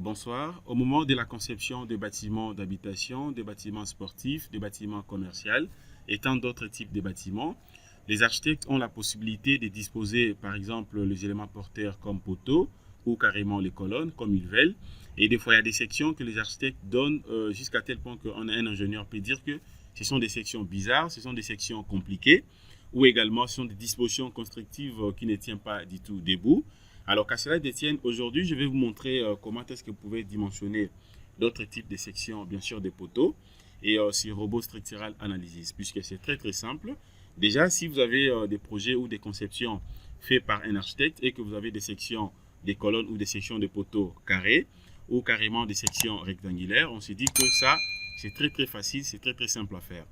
Bonsoir. Au moment de la conception des bâtiments d'habitation, des bâtiments sportifs, des bâtiments commerciaux et tant d'autres types de bâtiments, les architectes ont la possibilité de disposer par exemple les éléments porteurs comme poteaux ou carrément les colonnes comme ils veulent. Et des fois il y a des sections que les architectes donnent jusqu'à tel point qu'un ingénieur peut dire que ce sont des sections bizarres, ce sont des sections compliquées ou également ce sont des dispositions constructives qui ne tiennent pas du tout debout. Alors qu'à cela détienne, aujourd'hui, je vais vous montrer comment est-ce que vous pouvez dimensionner d'autres types de sections, bien sûr des poteaux, et aussi robot structural analysis, puisque c'est très très simple. Déjà, si vous avez des projets ou des conceptions faits par un architecte et que vous avez des sections, des colonnes ou des sections de poteaux carrés, ou carrément des sections rectangulaires, on se dit que ça, c'est très très facile, c'est très très simple à faire.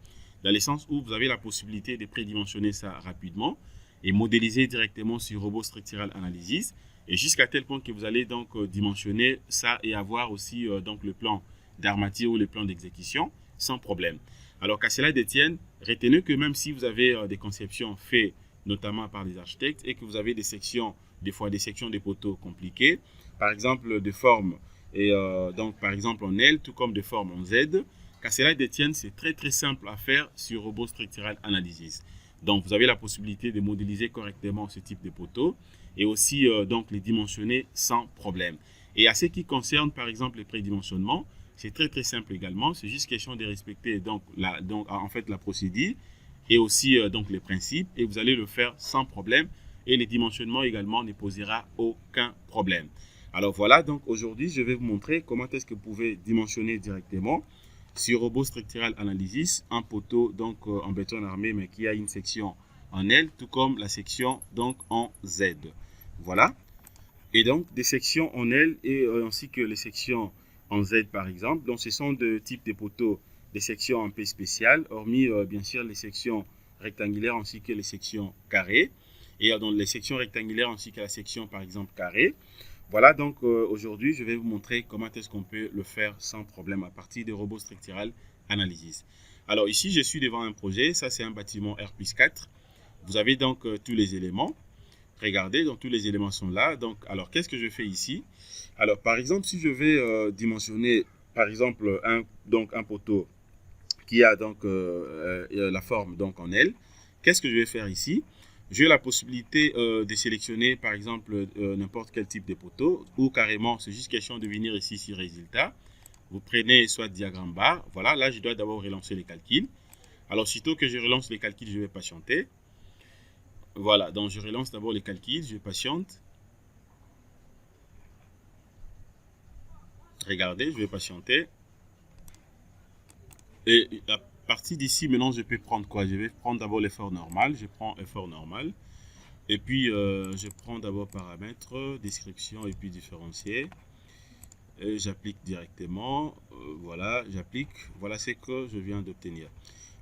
Dans le sens où vous avez la possibilité de prédimensionner ça rapidement et modéliser directement sur robot structural analysis et jusqu'à tel point que vous allez donc dimensionner ça et avoir aussi donc le plan d'armature ou le plan d'exécution sans problème. Alors qu'à cela détienne, retenez que même si vous avez des conceptions faites notamment par les architectes et que vous avez des sections, des fois des sections de poteaux compliquées, par exemple de forme et donc par exemple en L tout comme de forme en Z, qu'à cela détienne, c'est très très simple à faire sur robot structural analysis. Donc, vous avez la possibilité de modéliser correctement ce type de poteaux et aussi donc les dimensionner sans problème. Et à ce qui concerne par exemple les prédimensionnements, c'est très très simple également. C'est juste question de respecter donc en fait la procédure et aussi donc les principes et vous allez le faire sans problème et les dimensionnements également ne posera aucun problème. Alors voilà, donc aujourd'hui je vais vous montrer comment est-ce que vous pouvez dimensionner directement sur robot structural analysis un poteau donc en béton armé mais qui a une section en L tout comme la section donc en Z. Voilà. Et donc des sections en L et ainsi que les sections en Z par exemple. Donc ce sont de types de poteaux des sections en P spéciales hormis bien sûr les sections rectangulaires ainsi que les sections carrées. Et dans les sections rectangulaires ainsi que la section par exemple carrée. Voilà, donc aujourd'hui, je vais vous montrer comment est-ce qu'on peut le faire sans problème à partir de robot structural analysis. Alors ici, je suis devant un projet. Ça, c'est un bâtiment R+4. Vous avez donc tous les éléments. Regardez, donc tous les éléments sont là. Donc, alors, qu'est-ce que je fais ici? Alors, par exemple, si je vais dimensionner, par exemple, un poteau qui a donc la forme donc en L, qu'est-ce que je vais faire ici? J'ai la possibilité de sélectionner par exemple n'importe quel type de poteau ou carrément c'est juste question de venir ici sur résultat. Vous prenez soit diagramme bar, voilà, là je dois d'abord relancer les calculs. Alors sitôt que je relance les calculs, je vais patienter. Voilà, donc je relance d'abord les calculs, je patiente. Regardez, je vais patienter. Et à partir d'ici, maintenant je peux prendre quoi? Je vais prendre d'abord l'effort normal, je prends effort normal. Et puis, je prends d'abord paramètres, description et puis différencier. Et j'applique directement. Voilà, j'applique. Voilà ce que je viens d'obtenir.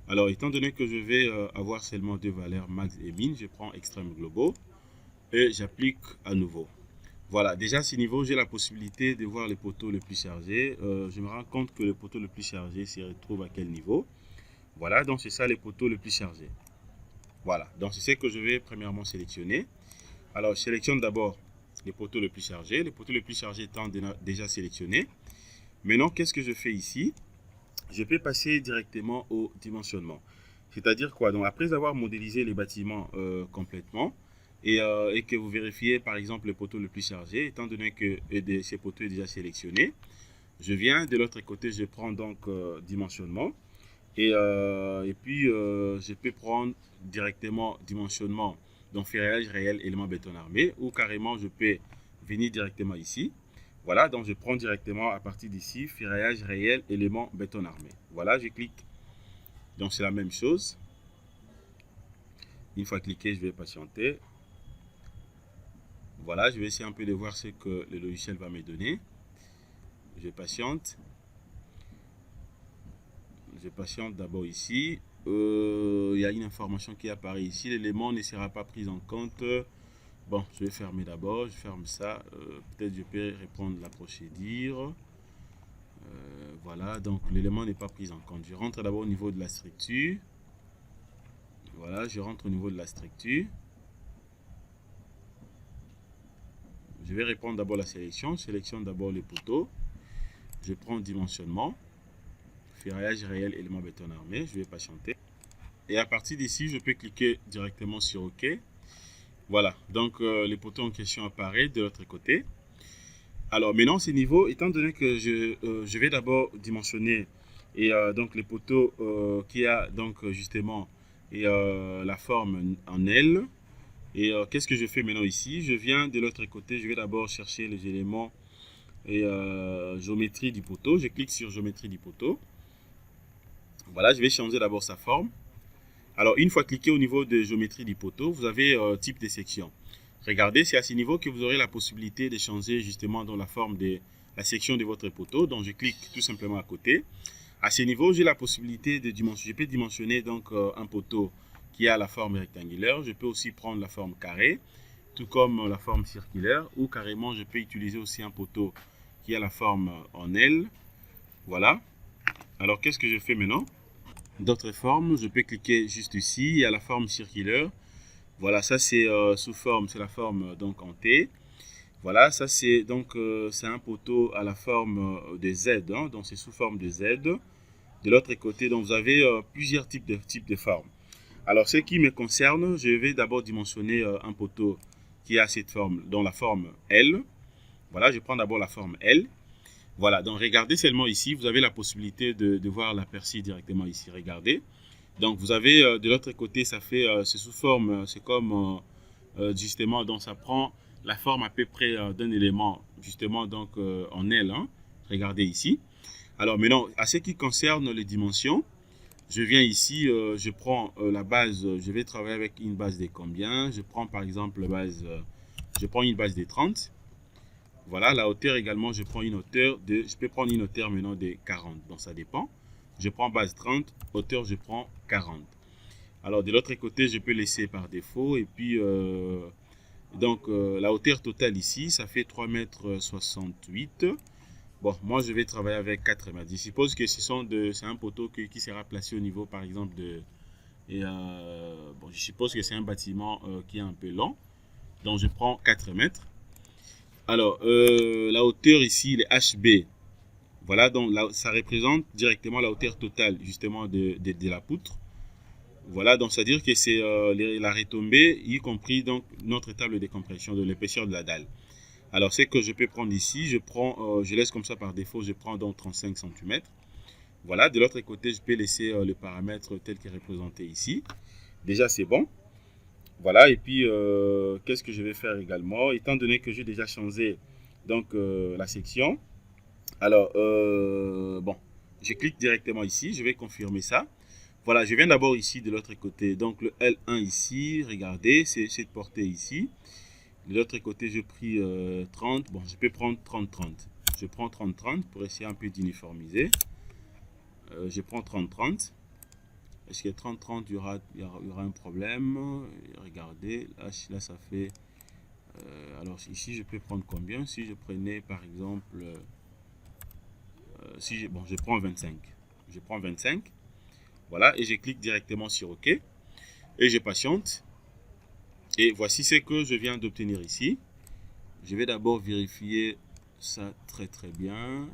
Alors, étant donné que je vais avoir seulement deux valeurs max et min, je prends extrême globaux et j'applique à nouveau. Voilà, déjà à ce niveau, j'ai la possibilité de voir les poteaux les plus chargés. Je me rends compte que le poteau le plus chargé se retrouve à quel niveau. Voilà, donc c'est ça les poteaux les plus chargés. Voilà, donc c'est ce que je vais premièrement sélectionner. Alors, je sélectionne d'abord les poteaux les plus chargés. Les poteaux les plus chargés étant déjà sélectionnés. Maintenant, qu'est-ce que je fais ici? Je peux passer directement au dimensionnement. C'est-à-dire quoi? Donc, après avoir modélisé les bâtiments complètement et que vous vérifiez par exemple le poteau le plus chargé, étant donné que ces poteaux est déjà sélectionné, je viens de l'autre côté, je prends donc dimensionnement et puis je peux prendre directement dimensionnement, donc ferraillage réel, élément béton armé, ou carrément je peux venir directement ici. Voilà, donc je prends directement à partir d'ici, ferraillage réel, élément béton armé. Voilà, je clique. Donc c'est la même chose. Une fois cliqué, je vais patienter. Voilà, je vais essayer un peu de voir ce que le logiciel va me donner. Je patiente. Je patiente d'abord ici. Il y a une information qui apparaît ici. L'élément ne sera pas pris en compte. Bon, je vais fermer d'abord. Je ferme ça. Peut-être je peux répondre la procédure. Voilà, donc l'élément n'est pas pris en compte. Je rentre d'abord au niveau de la structure. Voilà, je rentre au niveau de la structure. je vais répondre d'abord la sélection. Sélectionne d'abord les poteaux. Je prends dimensionnement. Ferraillage réel, élément béton armé. Je vais patienter. Et à partir d'ici, je peux cliquer directement sur OK. Voilà, donc les poteaux en question apparaissent de l'autre côté. Alors maintenant, ces niveaux, étant donné que je vais d'abord dimensionner et donc les poteaux qui a donc justement et, la forme en L. Et qu'est-ce que je fais maintenant ici? Je viens de l'autre côté, je vais d'abord chercher les éléments et géométrie du poteau. Je clique sur géométrie du poteau. Voilà, je vais changer d'abord sa forme. Alors, une fois cliqué au niveau de géométrie du poteau, vous avez type de section. Regardez, c'est à ce niveau que vous aurez la possibilité de changer justement dans la forme de la section de votre poteau. Donc, je clique tout simplement à côté. À ce niveau, j'ai la possibilité de dimensionner. Je peux dimensionner donc un poteau qui a la forme rectangulaire. Je peux aussi prendre la forme carrée, tout comme la forme circulaire, ou carrément, je peux utiliser aussi un poteau qui a la forme en L. Voilà. Alors, qu'est-ce que je fais maintenant? D'autres formes, je peux cliquer juste ici, il y a la forme circulaire. Voilà, ça c'est sous forme, c'est la forme donc en T. Voilà, ça c'est donc c'est un poteau à la forme de Z, hein, donc c'est sous forme de Z. De l'autre côté, donc vous avez plusieurs types de formes. Alors, ce qui me concerne, je vais d'abord dimensionner un poteau qui a cette forme, dans la forme L. Voilà, je prends d'abord la forme L. Voilà, donc regardez seulement ici, vous avez la possibilité de voir la percée directement ici. Regardez. Donc vous avez de l'autre côté, ça fait, c'est sous forme, c'est comme justement, donc ça prend la forme à peu près d'un élément, justement, donc en L. Hein. Regardez ici. Alors maintenant, à ce qui concerne les dimensions, je viens ici, je prends la base, je vais travailler avec une base de combien? Je prends par exemple la base, je prends une base de 30. Voilà, la hauteur également, je prends une hauteur de, je peux prendre une hauteur maintenant de 40, donc ça dépend. Je prends base 30, hauteur je prends 40. Alors de l'autre côté, je peux laisser par défaut et puis donc la hauteur totale ici, ça fait 3,68 m. Bon, moi je vais travailler avec 4 mètres. Je suppose que c'est un poteau qui sera placé au niveau par exemple de, et bon, je suppose que c'est un bâtiment qui est un peu long. Donc je prends 4 mètres. Alors, la hauteur ici, le HB, voilà, donc là, ça représente directement la hauteur totale, justement, de la poutre. Voilà, donc c'est-à-dire que c'est la retombée, y compris donc notre table de compression de l'épaisseur de la dalle. Alors, ce que je peux prendre ici, je laisse comme ça par défaut, je prends donc 35 cm. Voilà, de l'autre côté, je peux laisser le paramètre tel qu'il est représenté ici. Déjà, c'est bon. Voilà, et puis, qu'est-ce que je vais faire également? Étant donné que j'ai déjà changé donc, la section, alors, bon, je clique directement ici, je vais confirmer ça. Voilà, je viens d'abord ici de l'autre côté, donc le L1 ici, regardez, c'est cette portée ici. De l'autre côté, je pris 30, bon, je peux prendre 30-30. Je prends 30-30 pour essayer un peu d'uniformiser. Je prends 30-30. Est-ce que 30-30, il y aura un problème? Regardez, là ça fait... alors ici, je peux prendre combien? Si je prenais par exemple... bon, je prends 25. Je prends 25. Voilà, et je clique directement sur OK. Et je patiente. Et voici ce que je viens d'obtenir ici. Je vais d'abord vérifier ça très très bien.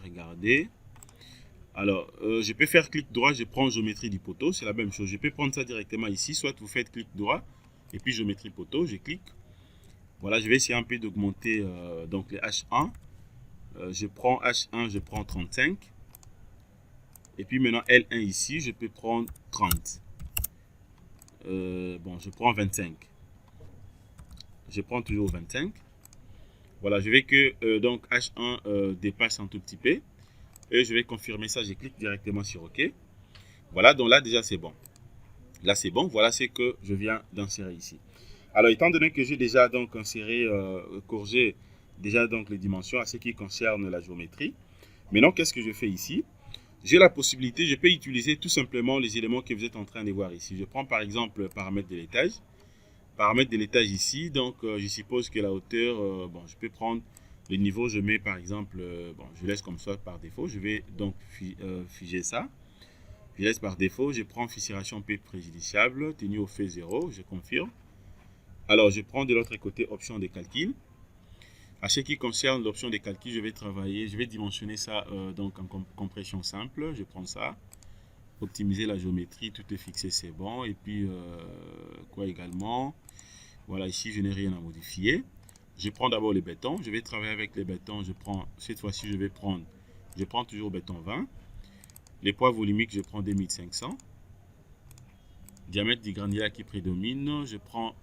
Regardez. Alors, je peux faire clic droit, je prends géométrie du poteau, c'est la même chose. Je peux prendre ça directement ici, soit vous faites clic droit, et puis géométrie poteau, je clique. Voilà, je vais essayer un peu d'augmenter donc les H1. Je prends H1, je prends 35. Et puis maintenant L1 ici, je peux prendre 30. Bon, je prends 25. Je prends toujours 25. Voilà, je vais que donc H1 dépasse un tout petit peu. Et je vais confirmer ça, je clique directement sur OK. Voilà, donc là déjà c'est bon. Là c'est bon, voilà ce que je viens d'insérer ici. Alors étant donné que j'ai déjà donc inséré, corrigé déjà donc les dimensions à ce qui concerne la géométrie. Maintenant qu'est-ce que je fais ici? J'ai la possibilité, je peux utiliser tout simplement les éléments que vous êtes en train de voir ici. Je prends par exemple le paramètre de l'étage. Paramètre de l'étage ici, donc je suppose que la hauteur, bon je peux prendre le niveau, je mets par exemple, bon je laisse comme ça par défaut, je vais donc figer ça. Je laisse par défaut, je prends fissuration P préjudiciable, tenue au fait 0, je confirme. Alors, je prends de l'autre côté option de calcul. À ce qui concerne l'option de calcul, je vais dimensionner ça donc en compression simple. Je prends ça. Optimiser la géométrie, tout est fixé, c'est bon. Et puis, quoi également? Voilà, ici, je n'ai rien à modifier. Je prends d'abord les bétons. Je vais travailler avec les bétons. Cette fois-ci, je prends toujours béton 20. Les poids volumiques, je prends 2500. Diamètre du granulat qui prédomine, je prends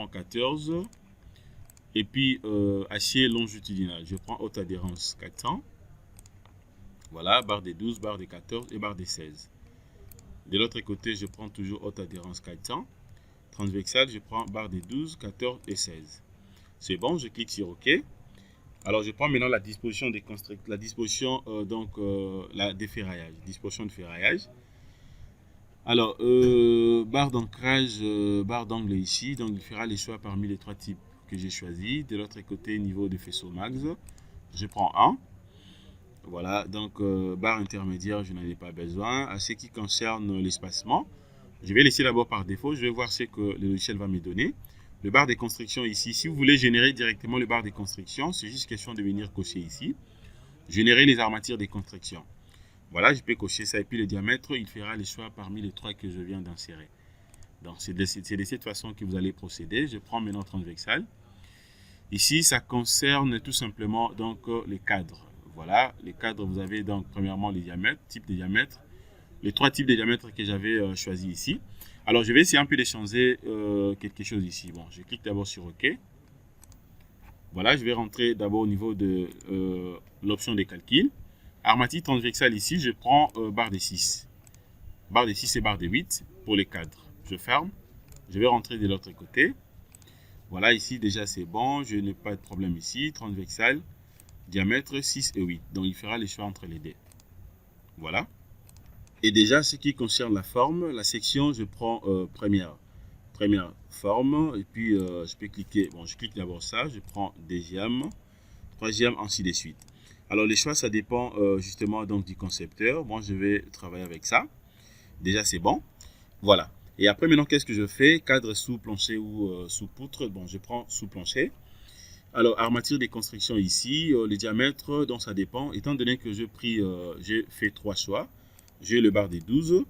14. Et puis, acier longitudinal, je prends haute adhérence 400. Voilà, barre des 12, barre des 14 et barre des 16. De l'autre côté, je prends toujours haute adhérence 400. Transversal, je prends barre des 12, 14 et 16. C'est bon, je clique sur OK. Alors, je prends maintenant la disposition des constructeurs, la disposition des ferraillages, disposition de ferraillage. Alors, barre d'ancrage, barre d'angle ici. Donc, il fera les choix parmi les 3 types que j'ai choisis. De l'autre côté, niveau de faisceau max, je prends 1. Voilà, donc barre intermédiaire, je n'en ai pas besoin. À ce qui concerne l'espacement, je vais laisser d'abord par défaut. Je vais voir ce que le logiciel va me donner. Le barre de construction ici, si vous voulez générer directement le barre de construction, c'est juste question de venir cocher ici. Générer les armatures de construction. Voilà, je peux cocher ça. Et puis le diamètre, il fera les choix parmi les 3 que je viens d'insérer. Donc c'est de cette façon que vous allez procéder. Je prends maintenant transversal. Ici, ça concerne tout simplement donc les cadres. Voilà, les cadres, vous avez donc premièrement les diamètres, type de diamètre, les 3 types de diamètres que j'avais choisis ici. Alors, je vais essayer un peu de changer quelque chose ici. Bon, je clique d'abord sur OK. Voilà, je vais rentrer d'abord au niveau de l'option de calcul. Armature transversale ici, je prends barre de 6. Barre de 6 et barre de 8 pour les cadres. Je ferme. Je vais rentrer de l'autre côté. Voilà, ici déjà c'est bon. Je n'ai pas de problème ici. Transversal, diamètre 6 et 8. Donc il fera les choix entre les deux. Voilà. Et déjà, ce qui concerne la forme, la section, je prends première forme. Et puis je peux cliquer. Bon, je clique d'abord ça. Je prends deuxième, troisième, ainsi de suite. Alors les choix, ça dépend justement donc du concepteur. Moi, je vais travailler avec ça. Déjà, c'est bon. Voilà. Et après, maintenant, qu'est-ce que je fais? Cadre sous plancher ou sous poutre. Bon, je prends sous plancher. Alors, armature des constructions ici. Les diamètres, donc ça dépend. Étant donné que j'ai fait 3 choix. J'ai le barre des 12.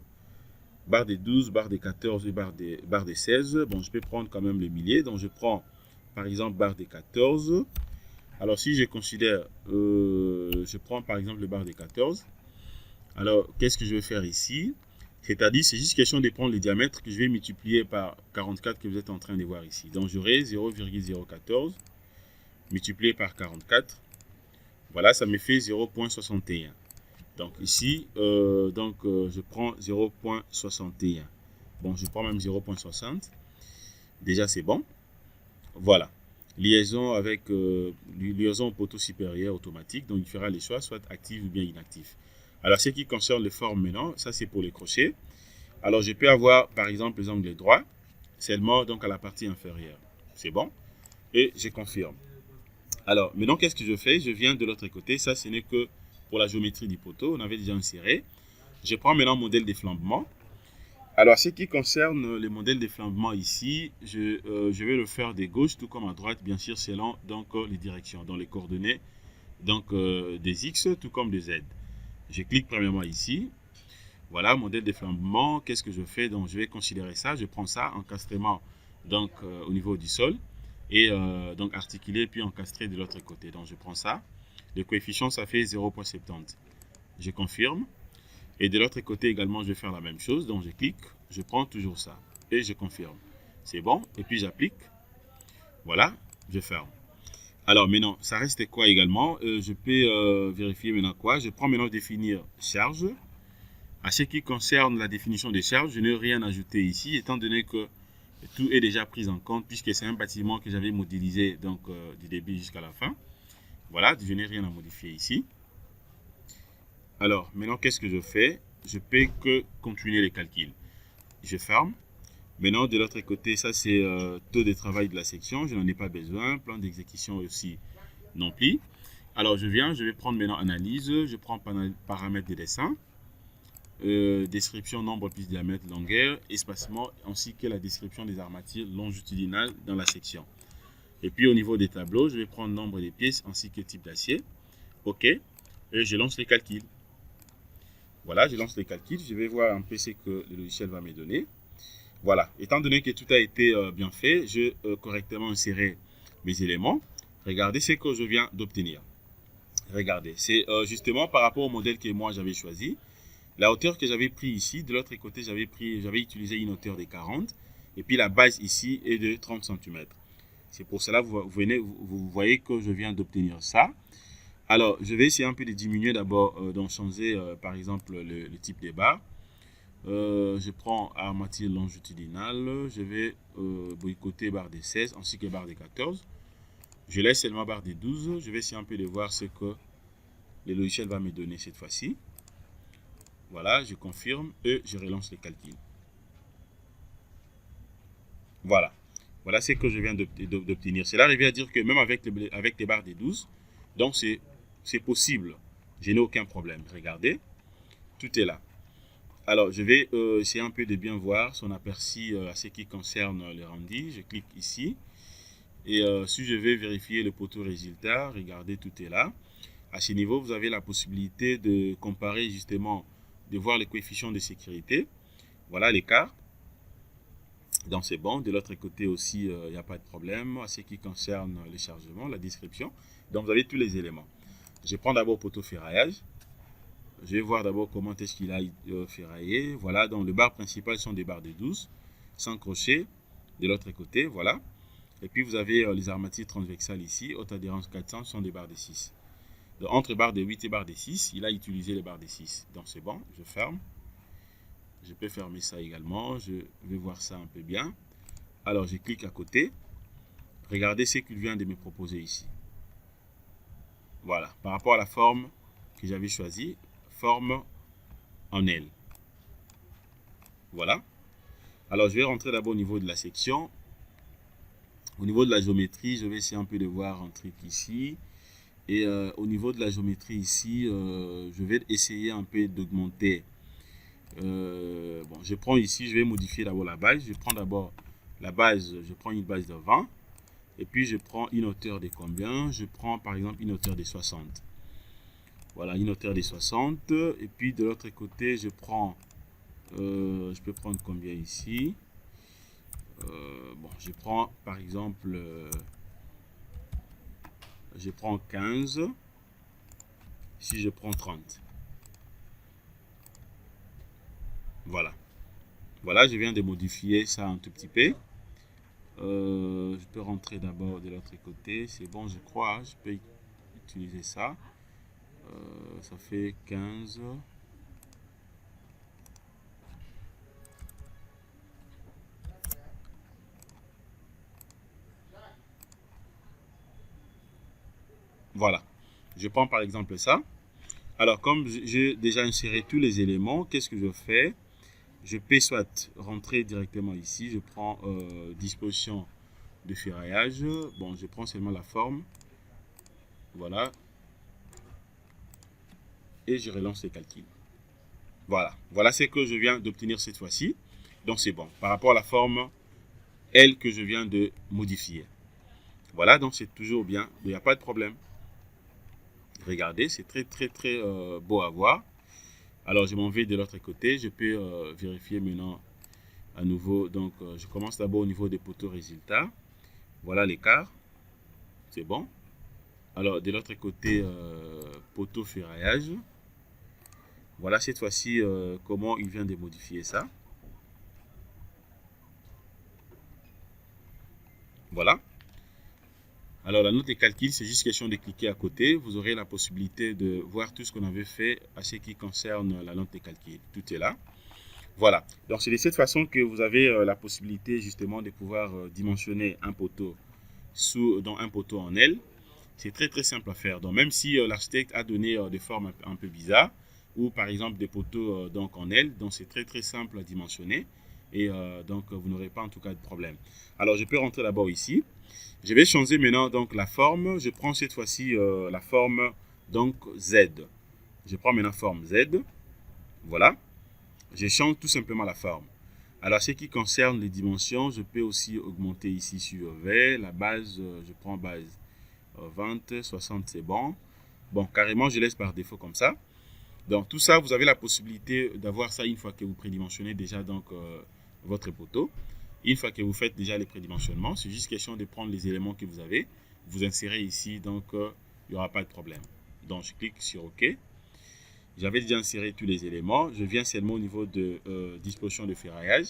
Barre des 12, barre des 14 et barre des 16. Bon, je peux prendre quand même les milliers. Donc, je prends, par exemple, barre des 14. Alors, si je considère, je prends par exemple le barre des 14. Alors, qu'est-ce que je vais faire ici? C'est-à-dire, c'est juste question de prendre le diamètre que je vais multiplier par 44 que vous êtes en train de voir ici. Donc, j'aurai 0,014 multiplié par 44. Voilà, ça me fait 0,61. Donc, ici, je prends 0,61. Bon, je prends même 0,60. Déjà, c'est bon. Voilà. Liaison avec liaison au poteau supérieur automatique. Donc, il fera les choix, soit actif ou bien inactif. Alors, ce qui concerne les formes maintenant, ça c'est pour les crochets. Alors, je peux avoir par exemple les angles droits, seulement donc à la partie inférieure. C'est bon. Et je confirme. Alors, maintenant, qu'est-ce que je fais? Je viens de l'autre côté. Ça, ce n'est que pour la géométrie du poteau. On avait déjà inséré. Je prends maintenant le modèle d'efflambement. Alors, ce qui concerne le modèle d'efflambement ici, je vais le faire de gauche tout comme à droite, bien sûr, selon donc, les directions, dans les coordonnées donc, des X tout comme des Z. Je clique premièrement ici. Voilà, modèle d'efflambement. Qu'est-ce que je fais? Donc, je vais considérer ça. Je prends ça, encastrement donc, au niveau du sol. Et donc, articulé, puis encastré de l'autre côté. Donc, je prends ça. Le coefficient, ça fait 0,70. Je confirme. Et de l'autre côté également, je vais faire la même chose. Donc, je clique. Je prends toujours ça. Et je confirme. C'est bon. Et puis, j'applique. Voilà. Je ferme. Alors, maintenant, ça reste quoi également? Je peux vérifier maintenant quoi? Je prends maintenant définir charge. À ce qui concerne la définition des charges, je n'ai rien ajouté ici, étant donné que tout est déjà pris en compte, puisque c'est un bâtiment que j'avais modélisé donc, du début jusqu'à la fin. Voilà, je n'ai rien à modifier ici. Alors, maintenant, qu'est-ce que je fais? Je peux que continuer les calculs. Je ferme. Maintenant, de l'autre côté, ça c'est taux de travail de la section, je n'en ai pas besoin. Plan d'exécution aussi non plus. Alors, je vais prendre maintenant analyse, je prends paramètres de dessin. description nombre plus diamètre longueur, espacement, ainsi que la description des armatures longitudinales dans la section. Et puis au niveau des tableaux, je vais prendre nombre des pièces ainsi que type d'acier. OK. Et je lance les calculs. Voilà, je lance les calculs. Je vais voir un peu ce que le logiciel va me donner. Voilà. Étant donné que tout a été bien fait, je correctement inséré mes éléments. Regardez ce que je viens d'obtenir. Regardez, c'est justement par rapport au modèle que moi j'avais choisi. La hauteur que j'avais pris ici, de l'autre côté, j'avais utilisé une hauteur de 40. Et puis la base ici est de 30 cm. C'est pour cela que vous voyez que je viens d'obtenir ça. Alors, je vais essayer un peu de diminuer d'abord, d'en changer par exemple le type des barres. Je prends armature longitudinale. Je vais boycotter barre des 16 ainsi que barre des 14. Je laisse seulement barre des 12. Je vais essayer un peu de voir ce que le logiciel va me donner cette fois-ci. Voilà, je confirme et je relance les calculs. Voilà. Voilà ce que je viens d'obtenir. Cela revient à dire que même avec les barres des 12, donc c'est possible. Je n'ai aucun problème. Regardez, tout est là. Alors, je vais essayer un peu de bien voir son aperçu à ce qui concerne le rendu. Je clique ici. Et si je vais vérifier le poteau résultat, regardez, tout est là. À ce niveau, vous avez la possibilité de comparer justement, de voir les coefficients de sécurité. Voilà l'écart. Donc c'est bon. De l'autre côté aussi, il n'y a pas de problème. À ce qui concerne le chargement, la description. Donc vous avez tous les éléments. Je prends d'abord poteau ferraillage. Je vais voir d'abord comment est-ce qu'il a ferraillé. Voilà, donc les barres principales sont des barres de 12, sans crochet. De l'autre côté, voilà. Et puis vous avez les armatures transversales ici, haute adhérence 400 sont des barres de 6. Donc, entre barres de 8 et barres de 6, il a utilisé les barres de 6. Donc c'est bon, je ferme. Je peux fermer ça également, je vais voir ça un peu bien. Alors je clique à côté. Regardez ce qu'il vient de me proposer ici. Voilà, par rapport à la forme que j'avais choisie, forme en L. Voilà. Alors je vais rentrer d'abord au niveau de la section. Au niveau de la géométrie, je vais essayer un peu de voir un truc ici. Et au niveau de la géométrie ici, je vais essayer un peu d'augmenter. Bon, je prends ici, je vais modifier d'abord la base. Je prends d'abord la base, je prends une base de 20. Et puis je prends une hauteur de combien? Je prends par exemple une hauteur de 60. Voilà, une hauteur de 60. Et puis de l'autre côté, je prends, je peux prendre combien ici? Bon, je prends par exemple, je prends 15. Si je prends 30. Voilà. Voilà, je viens de modifier ça un tout petit peu. Je peux rentrer d'abord de l'autre côté. C'est bon, je crois. Je peux utiliser ça. Ça fait 15. Voilà. Je prends par exemple ça. Alors, comme j'ai déjà inséré tous les éléments, qu'est-ce que je fais? Je peux soit rentrer directement ici. Je prends disposition de ferraillage. Bon, je prends seulement la forme. Voilà. Et je relance les calculs. Voilà. Voilà ce que je viens d'obtenir cette fois-ci. Donc, c'est bon. Par rapport à la forme L que je viens de modifier. Voilà, donc c'est toujours bien. Il n'y a pas de problème. Regardez, c'est très beau à voir. Alors, je m'en vais de l'autre côté. Je peux vérifier maintenant à nouveau. Donc, je commence d'abord au niveau des poteaux résultats. Voilà l'écart. C'est bon. Alors, de l'autre côté, poteau ferraillage. Voilà cette fois-ci comment il vient de modifier ça. Voilà. Alors, la note de calcul, c'est juste question de cliquer à côté. Vous aurez la possibilité de voir tout ce qu'on avait fait à ce qui concerne la note de calcul. Tout est là. Voilà. Donc, c'est de cette façon que vous avez la possibilité justement de pouvoir dimensionner un poteau dans un poteau en L. C'est très simple à faire. Donc, même si l'architecte a donné des formes un peu bizarres, ou par exemple des poteaux donc en L, donc c'est très simple à dimensionner. Et donc, vous n'aurez pas en tout cas de problème. Alors, je peux rentrer d'abord ici. Je vais changer maintenant donc la forme. Je prends cette fois-ci la forme donc Z. Je prends maintenant forme Z. Voilà. je change tout simplement la forme. Alors, ce qui concerne les dimensions, je peux aussi augmenter ici sur V. La base, je prends base 20, 60, c'est bon. Bon, carrément, je laisse par défaut comme ça. Donc, tout ça, vous avez la possibilité d'avoir ça une fois que vous prédimensionnez déjà donc, votre poteau. Une fois que vous faites déjà les prédimensionnements, c'est juste question de prendre les éléments que vous avez, vous insérez ici, donc il n'y aura pas de problème. Donc, je clique sur OK. J'avais déjà inséré tous les éléments. Je viens seulement au niveau de disposition de ferraillage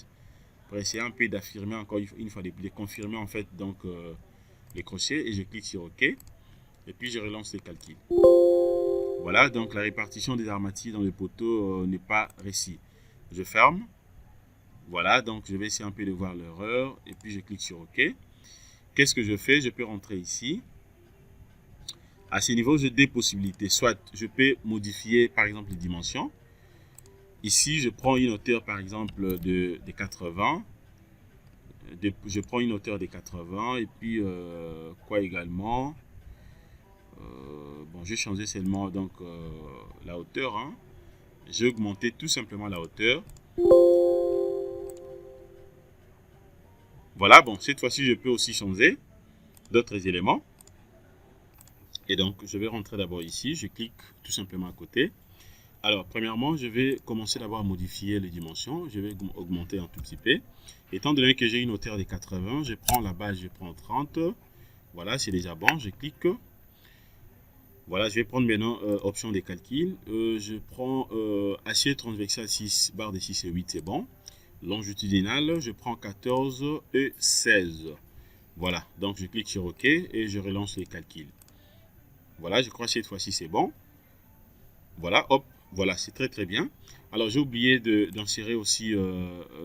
pour essayer un peu d'affirmer encore une fois, de confirmer en fait donc les crochets et je clique sur OK. Et puis, je relance le calcul. Voilà, donc la répartition des armatures dans le poteau n'est pas réussie. Je ferme. Voilà, donc je vais essayer un peu de voir l'erreur. Et puis, je clique sur OK. Qu'est-ce que je fais? Je peux rentrer ici. À ce niveau, j'ai deux possibilités. Soit je peux modifier, par exemple, les dimensions. Ici, je prends une hauteur, par exemple, de 80. Je prends une hauteur de 80. Et puis, quoi également? Bon, j'ai changé seulement donc, la hauteur. Hein. J'ai augmenté tout simplement la hauteur. Voilà, bon, cette fois-ci, je peux aussi changer d'autres éléments. Et donc, je vais rentrer d'abord ici. Je clique tout simplement à côté. Alors, premièrement, je vais commencer d'abord à modifier les dimensions. Je vais augmenter un tout petit peu. Étant donné que j'ai une hauteur de 80, je prends la base, je prends 30. Voilà, c'est déjà bon. Je clique. Voilà, je vais prendre maintenant option de calcul. Je prends acier transversal 6, barre de 6 et 8, c'est bon. Longitudinal, je prends 14 et 16. Voilà, donc je clique sur OK et je relance les calculs. Voilà, je crois que cette fois-ci c'est bon. Voilà, hop, voilà, c'est très très bien. Alors j'ai oublié d'insérer aussi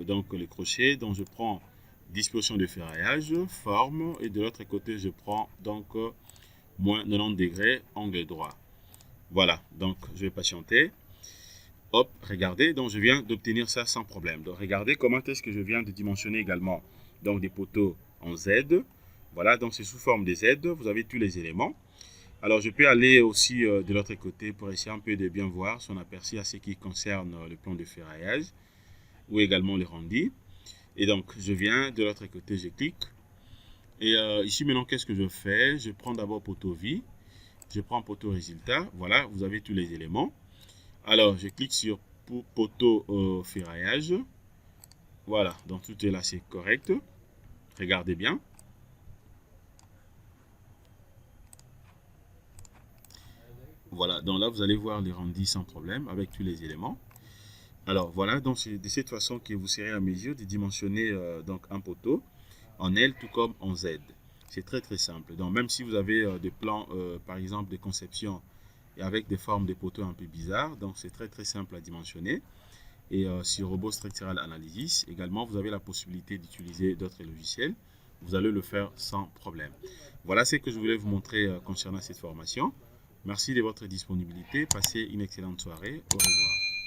donc les crochets. Donc je prends disposition de ferraillage, forme et de l'autre côté je prends donc moins 90 degrés, angle droit. Voilà, donc je vais patienter. Hop, regardez, donc je viens d'obtenir ça sans problème. Donc regardez comment est-ce que je viens de dimensionner également donc des poteaux en Z. Voilà, donc c'est sous forme de Z, vous avez tous les éléments. Alors je peux aller aussi de l'autre côté pour essayer un peu de bien voir son aperçu à ce qui concerne le plan de ferraillage ou également les rendis. Et donc je viens de l'autre côté, je clique. Et ici maintenant, qu'est-ce que je fais? Je prends d'abord poteau vie, je prends poteau résultat. Voilà, vous avez tous les éléments. Alors je clique sur poteau ferraillage. Voilà, donc tout est là, c'est correct. Regardez bien. Voilà, donc là vous allez voir les rendis sans problème avec tous les éléments. Alors voilà, donc c'est de cette façon que vous serez à mesure de dimensionner donc un poteau en L tout comme en Z. C'est très très simple. Donc même si vous avez des plans par exemple de conception et avec des formes de poteaux un peu bizarres, donc c'est très très simple à dimensionner. Et sur Robot Structural Analysis, également vous avez la possibilité d'utiliser d'autres logiciels. Vous allez le faire sans problème. Voilà ce que je voulais vous montrer concernant cette formation. Merci de votre disponibilité. Passez une excellente soirée. Au revoir.